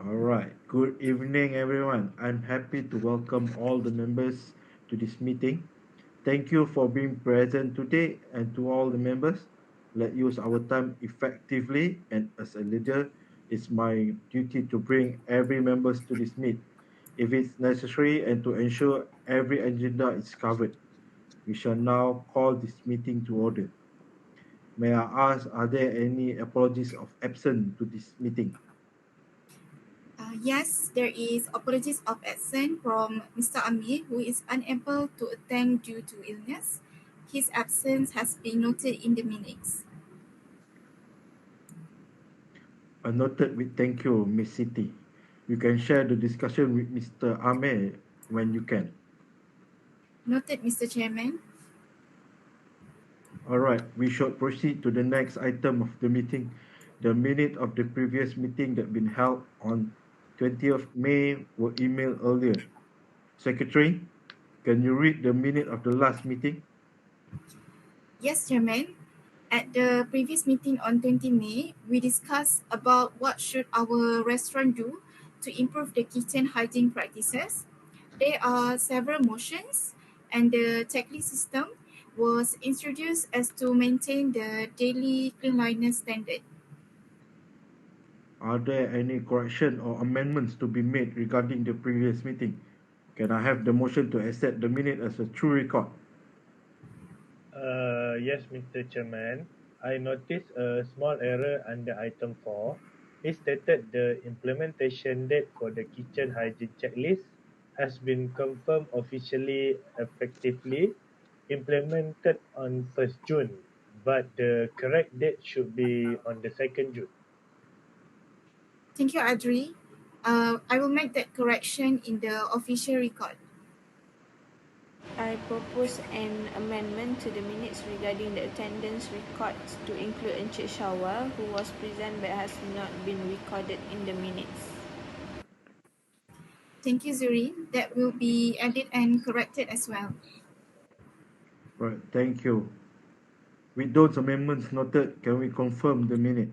All right. Good evening, everyone. I'm happy to welcome all the members to this meeting. Thank you for being present today, and to all the members. Let's use our time effectively. And as a leader, it's my duty to bring every members to this meet, if it's necessary, and to ensure every agenda is covered. We shall now call this meeting to order. May I ask, are there any apologies of absence to this meeting? Yes, there is apologies of absence from Mr. Amir, who is unable to attend due to illness. His absence has been noted in the minutes. Noted with thank you, Miss Siti. You can share the discussion with Mr. Amir when you can. Noted, Mr. Chairman. All right, we shall proceed to the next item of the meeting. The minute of the previous meeting that been held on 20th May were emailed earlier. Secretary, can you read the minute of the last meeting? Yes, Chairman. At the previous meeting on 20 May, we discussed about what should our restaurant do to improve the kitchen hygiene practices. There are several motions, and the checklist system was introduced as to maintain the daily cleanliness standard. Are there any correction or amendments to be made regarding the previous meeting? Can I have the motion to accept the minute as a true record? Yes, Mr. Chairman. I noticed a small error under item 4. It stated the implementation date for the kitchen hygiene checklist has been confirmed officially effectively implemented on 1st June, but the correct date should be on the 2nd June. Thank you, Adri. I will make that correction in the official record. I propose an amendment to the minutes regarding the attendance records to include Encik Shawal, who was present but has not been recorded in the minutes. Thank you, Zuri. That will be added and corrected as well. Right, thank you. With those amendments noted, can we confirm the minute?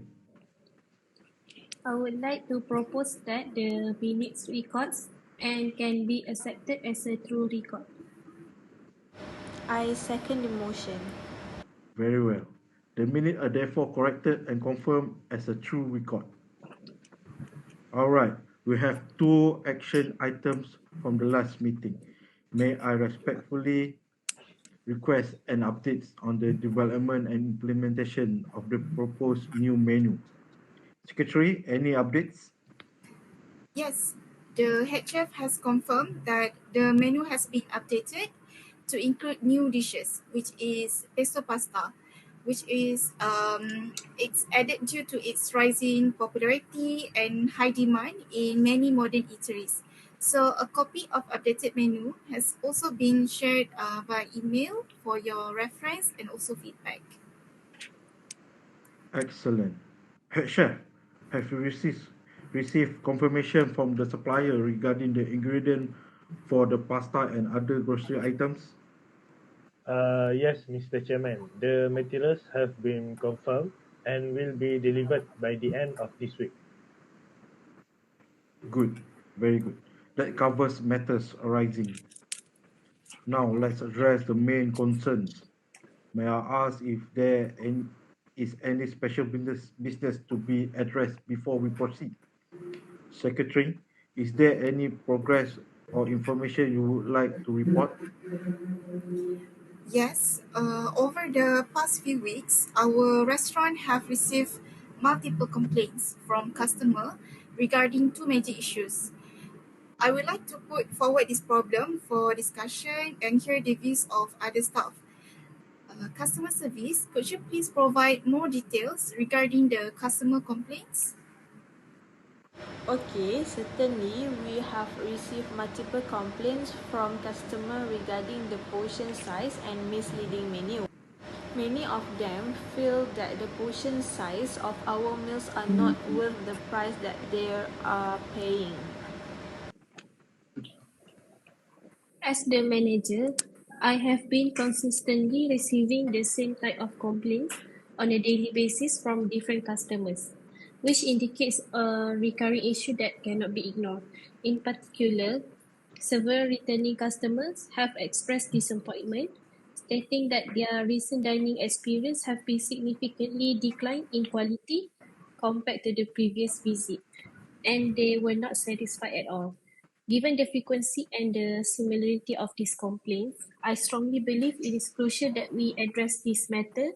I would like to propose that the minutes records and can be accepted as a true record. I second the motion. Very well. The minutes are therefore corrected and confirmed as a true record. All right, we have two action items from the last meeting. May I respectfully request an update on the development and implementation of the proposed new menu? Secretary, any updates? Yes, the head chef has confirmed that the menu has been updated to include new dishes, which is pesto pasta, which is it's added due to its rising popularity and high demand in many modern eateries. So a copy of updated menu has also been shared by email for your reference and also feedback. Excellent. Head chef, have you received confirmation from the supplier regarding the ingredient for the pasta and other grocery items? Yes, Mr. Chairman. The materials have been confirmed and will be delivered by the end of this week. Good, very good. That covers matters arising. Now let's address the main concerns. May I ask if is any special business to be addressed before we proceed? Secretary, is there any progress or information you would like to report? Yes, over the past few weeks, our restaurant have received multiple complaints from customer regarding two major issues. I would like to put forward this problem for discussion and hear the views of other staff. Customer service, could you please provide more details regarding the customer complaints? Okay, certainly we have received multiple complaints from customers regarding the portion size and misleading menu. Many of them feel that the portion size of our meals are not worth the price that they are paying. As the manager, I have been consistently receiving the same type of complaints on a daily basis from different customers. which indicates a recurring issue that cannot be ignored. In particular, several returning customers have expressed disappointment, stating that their recent dining experience have been significantly declined in quality compared to the previous visit, and they were not satisfied at all. Given the frequency and the similarity of these complaints, I strongly believe it is crucial that we address this matter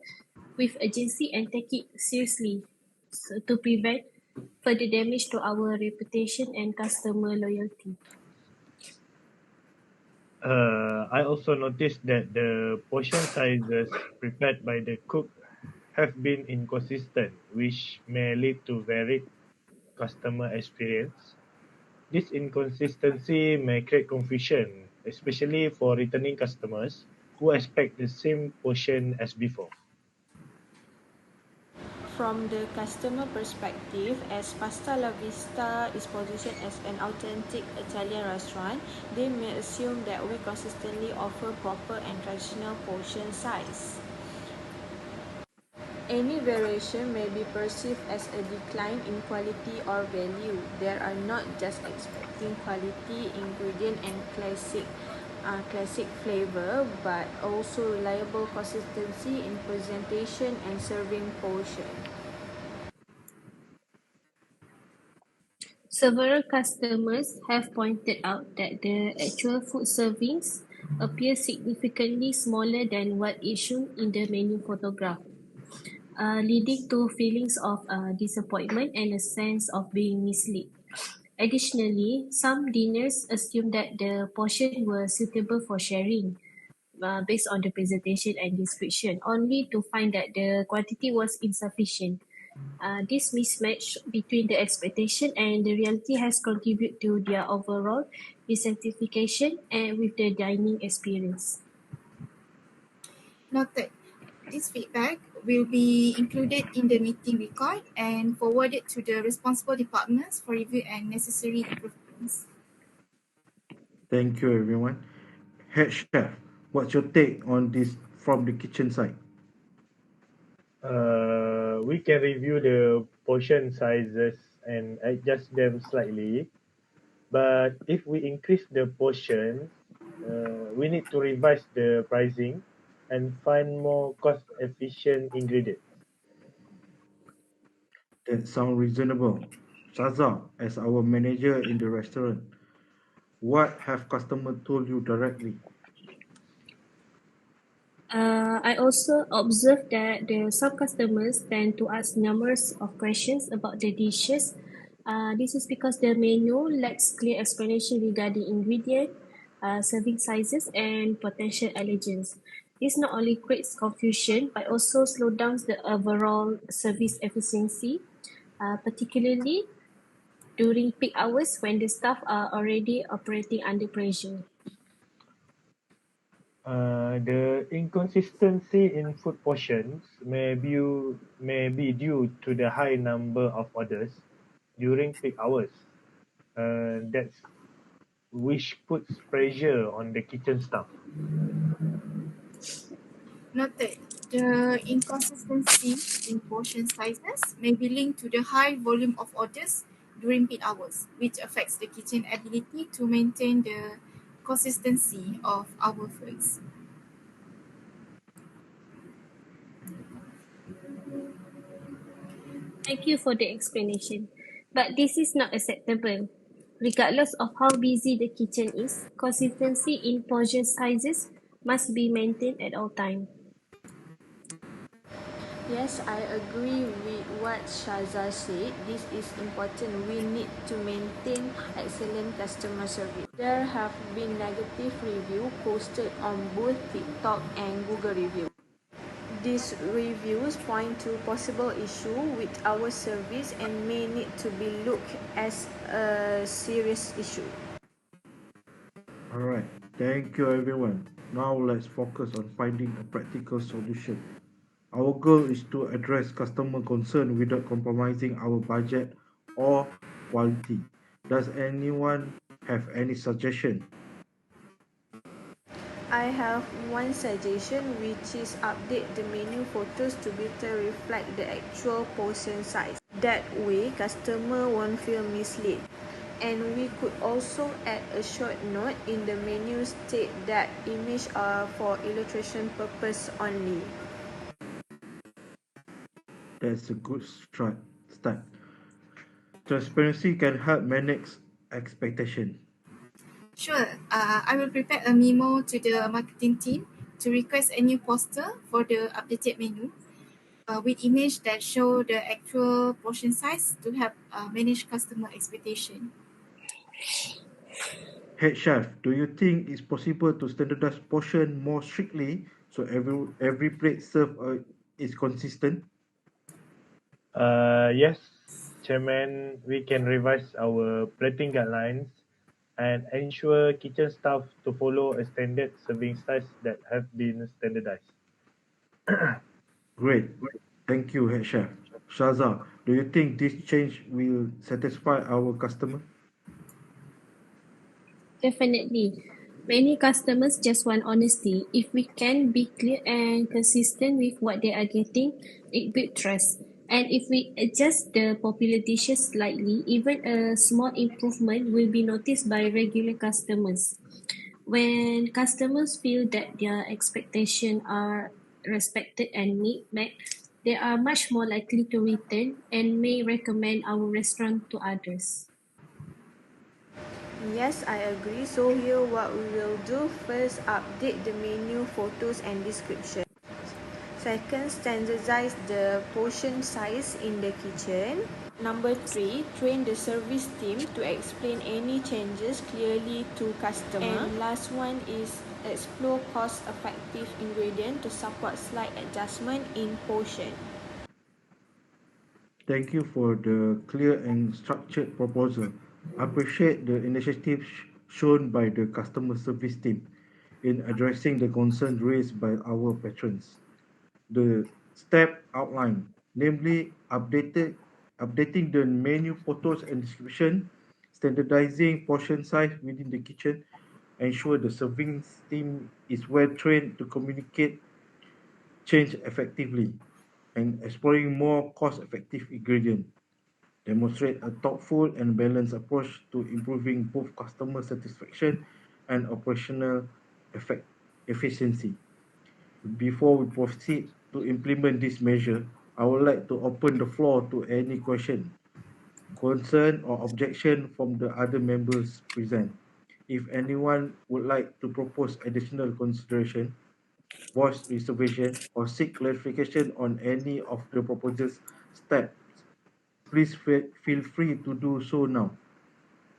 with urgency and take it seriously to prevent further damage to our reputation and customer loyalty. I also noticed that the portion sizes prepared by the cook have been inconsistent, which may lead to varied customer experience. This inconsistency may create confusion, especially for returning customers who expect the same portion as before. From the customer perspective, as Pasta La Vista is positioned as an authentic Italian restaurant, they may assume that we consistently offer proper and traditional portion size. Any variation may be perceived as a decline in quality or value. They are not just expecting quality ingredient and classic flavor, but also reliable consistency in presentation and serving portion. Several customers have pointed out that the actual food servings appear significantly smaller than what is shown in the menu photograph, leading to feelings of disappointment and a sense of being misled. Additionally, some diners assumed that the portion were suitable for sharing based on the presentation and description, only to find that the quantity was insufficient. This mismatch between the expectation and the reality has contributed to their overall dissatisfaction and with the dining experience. Noted. This feedback will be included in the meeting record and forwarded to the responsible departments for review and necessary improvements. Thank you, everyone. Head chef, what's your take on this from the kitchen side? We can review the portion sizes and adjust them slightly. But if we increase the portions, we need to revise the pricing and find more cost-efficient ingredients. That sounds reasonable. Shaza, as our manager in the restaurant, what have customers told you directly? I also observed that some customers tend to ask numerous of questions about the dishes. This is because the menu lacks clear explanation regarding ingredient, serving sizes, and potential allergens. This not only creates confusion but also slows down the overall service efficiency, particularly during peak hours when the staff are already operating under pressure. The inconsistency in food portions may be due to the high number of orders during peak hours. That's which puts pressure on the kitchen staff. Noted. The inconsistency in portion sizes may be linked to the high volume of orders during peak hours, which affects the kitchen ability to maintain the consistency of our foods. Thank you for the explanation. But this is not acceptable. Regardless of how busy the kitchen is, consistency in portion sizes must be maintained at all times. Yes, I agree with what Shaza said. This is important. We need to maintain excellent customer service. There have been negative reviews posted on both TikTok and Google Review. These reviews point to possible issue with our service and may need to be looked as a serious issue. All right. Thank you, everyone. Now let's focus on finding a practical solution. Our goal is to address customer concern without compromising our budget or quality. Does anyone have any suggestion? I have one suggestion, which is update the menu photos to better reflect the actual portion size. That way, customer won't feel misled. And we could also add a short note in the menu state that image are for illustration purpose only. That's a good start. Transparency can help manage expectation. Sure, I will prepare a memo to the marketing team to request a new poster for the updated menu with image that show the actual portion size to help manage customer expectation. Head chef, do you think it's possible to standardize portion more strictly so every plate served is consistent? Yes, Chairman, we can revise our plating guidelines and ensure kitchen staff to follow a standard serving size that have been standardized. Great. Thank you, head chef. Shaza, do you think this change will satisfy our customer? Definitely. Many customers just want honesty. If we can be clear and consistent with what they are getting, it builds trust. And if we adjust the popular dishes slightly, even a small improvement will be noticed by regular customers. When customers feel that their expectations are respected and met, they are much more likely to return and may recommend our restaurant to others. Yes, I agree. So here what we will do: first, update the menu photos and description. Second, standardize the portion size in the kitchen. Number three, train the service team to explain any changes clearly to customer. And last one is explore cost-effective ingredient to support slight adjustment in portion. Thank you for the clear and structured proposal. I appreciate the initiative shown by the customer service team in addressing the concerns raised by our patrons. The step outlined, namely updating the menu photos and description, standardizing portion size within the kitchen, ensure the serving team is well trained to communicate change effectively, and exploring more cost-effective ingredient demonstrate a thoughtful and balanced approach to improving both customer satisfaction and operational effect efficiency. Before we proceed to implement this measure, I would like to open the floor to any question, concern, or objection from the other members present. If anyone would like to propose additional consideration, voice reservation, or seek clarification on any of the proposed steps, please feel free to do so now.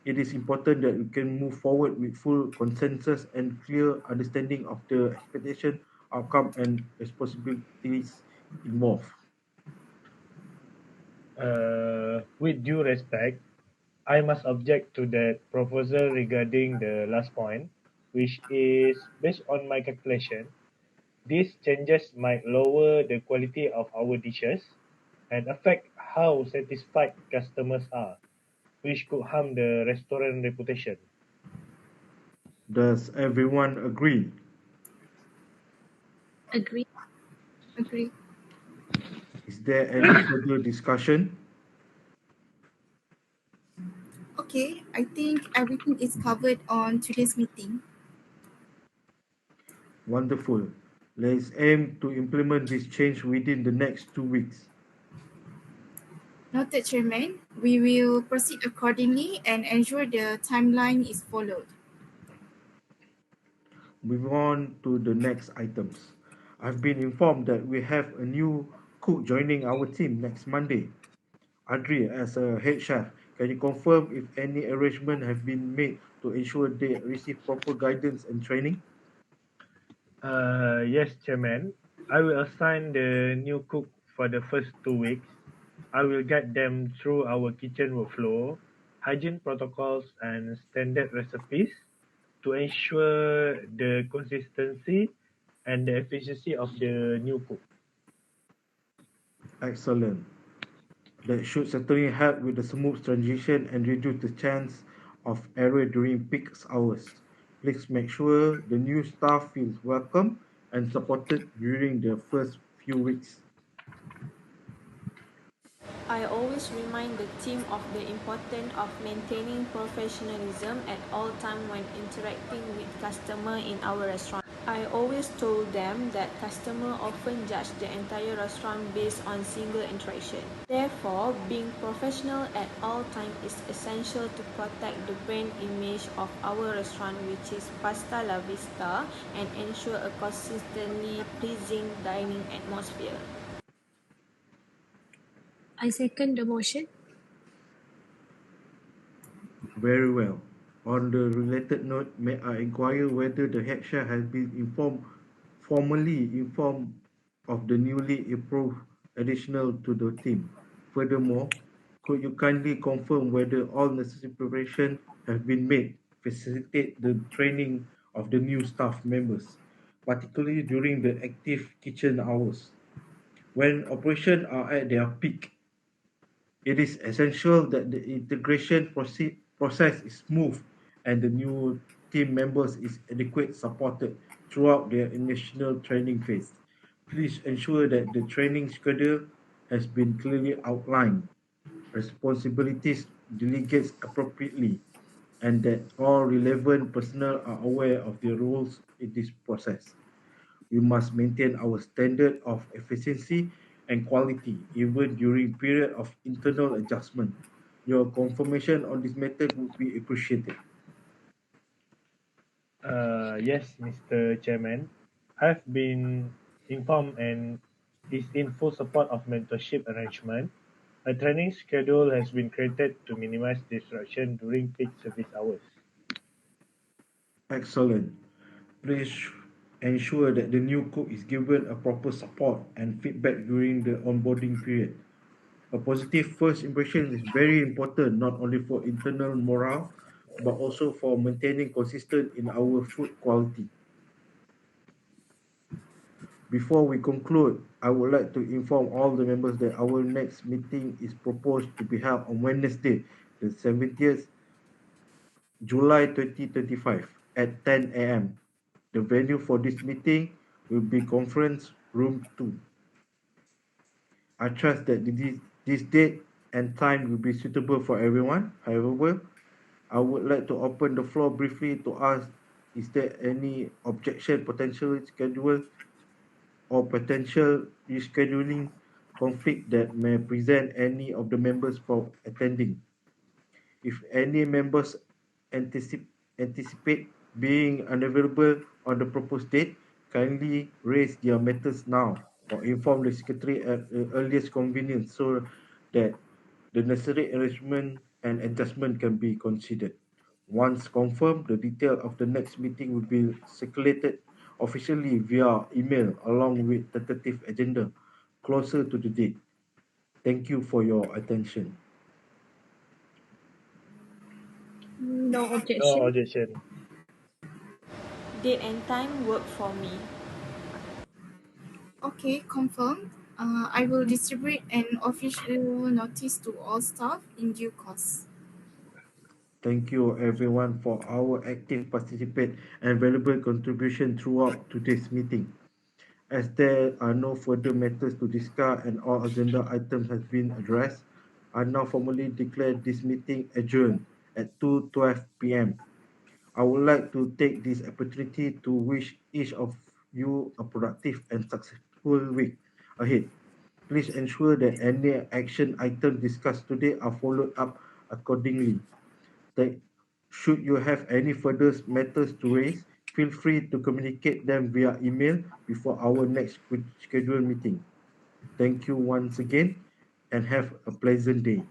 It is important that we can move forward with full consensus and clear understanding of the expectation, outcome, and responsibilities involved. With due respect, I must object to that proposal regarding the last point, which is based on my calculation. These changes might lower the quality of our dishes and affect how satisfied customers are, which could harm the restaurant reputation. Does everyone agree? Agree. Agree. Is there any further discussion? Okay, I think everything is covered on today's meeting. Wonderful. Let's aim to implement this change within the next 2 weeks. Noted, Chairman. We will proceed accordingly and ensure the timeline is followed. Moving on to the next items. I've been informed that we have a new cook joining our team next Monday. Adri, as a head chef, can you confirm if any arrangement have been made to ensure they receive proper guidance and training? Yes, Chairman. I will assign the new cook for the first 2 weeks. I will guide them through our kitchen workflow, hygiene protocols, and standard recipes to ensure the consistency and the efficiency of the new cook. Excellent. That should certainly help with the smooth transition and reduce the chance of error during peak hours. Please make sure the new staff feels welcome and supported during the first few weeks. I always remind the team of the importance of maintaining professionalism at all times when interacting with customers in our restaurant. I always told them that customers often judge the entire restaurant based on single interaction. Therefore, being professional at all times is essential to protect the brand image of our restaurant, which is Pasta La Vista, and ensure a consistently pleasing dining atmosphere. I second the motion. Very well. On the related note, may I inquire whether the head chef has been formally informed of the newly approved additional to the team? Furthermore, could you kindly confirm whether all necessary preparations have been made to facilitate the training of the new staff members, particularly during the active kitchen hours, when operations are at their peak? It is essential that the integration process is smooth and the new team members is adequate supported throughout their initial training phase. Please ensure that the training schedule has been clearly outlined, responsibilities delegates appropriately, and that all relevant personnel are aware of the rules in this process. We must maintain our standard of efficiency and quality even during period of internal adjustment. Your confirmation on this matter would be appreciated. Yes, Mr. Chairman. I've been informed and is in full support of mentorship arrangement. A training schedule has been created to minimize disruption during peak service hours. Excellent. Please ensure that the new cook is given a proper support and feedback during the onboarding period. A positive first impression is very important not only for internal morale but also for maintaining consistent in our food quality. Before we conclude, I would like to inform all the members that our next meeting is proposed to be held on Wednesday, the 17th July 2025 at 10 a.m. The venue for this meeting will be Conference Room 2. I trust that this date and time will be suitable for everyone. However, I would like to open the floor briefly to ask, is there any objection, potential schedule or potential rescheduling conflict that may present any of the members from attending? If any members anticip- anticipate being unavailable on the proposed date, kindly raise their matters now or inform the secretary at the earliest convenience so that the necessary arrangement and adjustment can be considered. Once confirmed, the detail of the next meeting will be circulated officially via email along with tentative agenda closer to the date. Thank you for your attention. No No objection. objection. Date and time work for me. Okay, confirmed. I will distribute an official notice to all staff in due course. Thank you everyone for our active participate and valuable contribution throughout today's meeting. As there are no further matters to discuss and all agenda items has been addressed, I now formally declare this meeting adjourned at 2:12 p.m. I would like to take this opportunity to wish each of you a productive and successful week ahead. Please ensure that any action items discussed today are followed up accordingly. That should you have any further matters to raise, feel free to communicate them via email before our next scheduled meeting. Thank you once again and have a pleasant day.